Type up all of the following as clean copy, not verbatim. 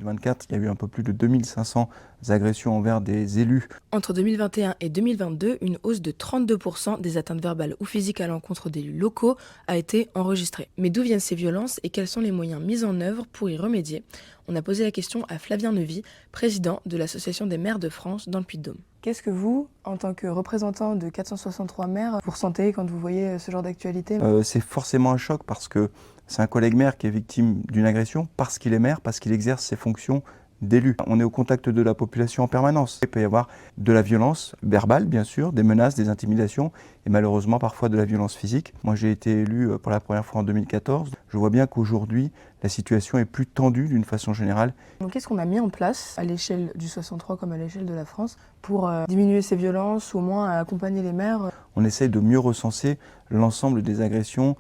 2024, il y a eu un peu plus de 2500 agressions envers des élus. Entre 2021 et 2022, une hausse de 32% des atteintes verbales ou physiques à l'encontre d'élus locaux a été enregistrée. Mais d'où viennent ces violences et quels sont les moyens mis en œuvre pour y remédier? On a posé la question à Flavien Neuvy, président de l'Association des maires de France dans le Puy-de-Dôme. Qu'est-ce que vous, en tant que représentant de 463 maires, vous ressentez quand vous voyez ce genre d'actualité? C'est forcément un choc parce que c'est un collègue maire qui est victime d'une agression parce qu'il est maire, parce qu'il exerce ses fonctions d'élu. On est au contact de la population en permanence. Il peut y avoir de la violence verbale, bien sûr, des menaces, des intimidations et malheureusement parfois de la violence physique. Moi, j'ai été élu pour la première fois en 2014. Je vois bien qu'aujourd'hui, la situation est plus tendue d'une façon générale. Donc, qu'est-ce qu'on a mis en place à l'échelle du 63 comme à l'échelle de la France pour diminuer ces violences ou au moins accompagner les maires? On essaye de mieux recenser l'ensemble des agressions,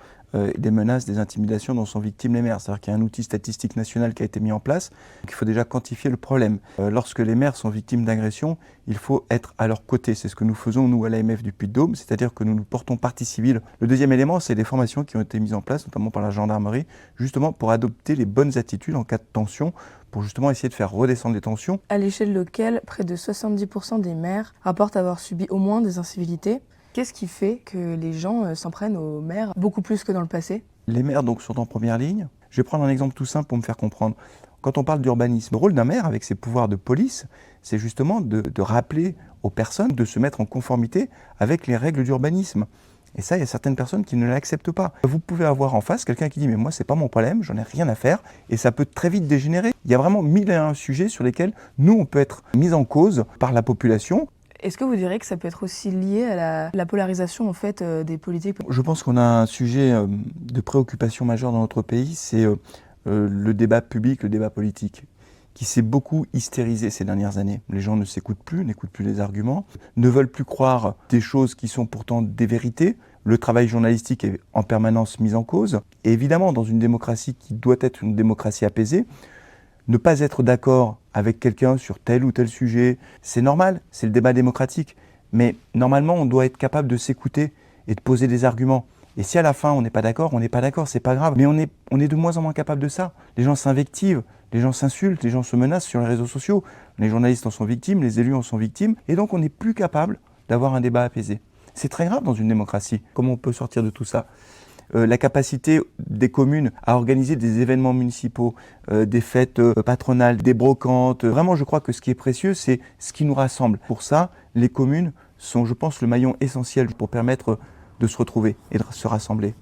des menaces, des intimidations dont sont victimes les maires. C'est-à-dire qu'il y a un outil statistique national qui a été mis en place. Donc il faut déjà quantifier le problème. Lorsque les maires sont victimes d'agressions, il faut être à leur côté. C'est ce que nous faisons, nous, à l'AMF du Puy-de-Dôme, c'est-à-dire que nous nous portons partie civile. Le deuxième élément, c'est les formations qui ont été mises en place, notamment par la gendarmerie, justement pour adopter les bonnes attitudes en cas de tension, pour justement essayer de faire redescendre les tensions. À l'échelle locale, près de 70% des maires rapportent avoir subi au moins des incivilités. Qu'est-ce qui fait que les gens s'en prennent aux maires beaucoup plus que dans le passé? Les maires donc sont en première ligne. Je vais prendre un exemple tout simple pour me faire comprendre. Quand on parle d'urbanisme, le rôle d'un maire avec ses pouvoirs de police, c'est justement de rappeler aux personnes de se mettre en conformité avec les règles d'urbanisme. Et ça, il y a certaines personnes qui ne l'acceptent pas. Vous pouvez avoir en face quelqu'un qui dit « mais moi, c'est pas mon problème, j'en ai rien à faire » et ça peut très vite dégénérer. Il y a vraiment 1001 sujets sur lesquels nous, on peut être mis en cause par la population. Est-ce que vous direz que ça peut être aussi lié à la polarisation en fait, des politiques? Je pense qu'on a un sujet de préoccupation majeure dans notre pays, c'est le débat public, le débat politique, qui s'est beaucoup hystérisé ces dernières années. Les gens ne s'écoutent plus, n'écoutent plus les arguments, ne veulent plus croire des choses qui sont pourtant des vérités. Le travail journalistique est en permanence mis en cause. Et évidemment, dans une démocratie qui doit être une démocratie apaisée, ne pas être d'accord avec quelqu'un sur tel ou tel sujet, c'est normal, c'est le débat démocratique. Mais normalement, on doit être capable de s'écouter et de poser des arguments. Et si à la fin, on n'est pas d'accord, on n'est pas d'accord, c'est pas grave. Mais on est de moins en moins capable de ça. Les gens s'invectivent, les gens s'insultent, les gens se menacent sur les réseaux sociaux. Les journalistes en sont victimes, les élus en sont victimes. Et donc, on n'est plus capable d'avoir un débat apaisé. C'est très grave dans une démocratie. Comment on peut sortir de tout ça ? La capacité des communes à organiser des événements municipaux, des fêtes patronales, des brocantes. Vraiment, je crois que ce qui est précieux, c'est ce qui nous rassemble. Pour ça, les communes sont, je pense, le maillon essentiel pour permettre de se retrouver et de se rassembler.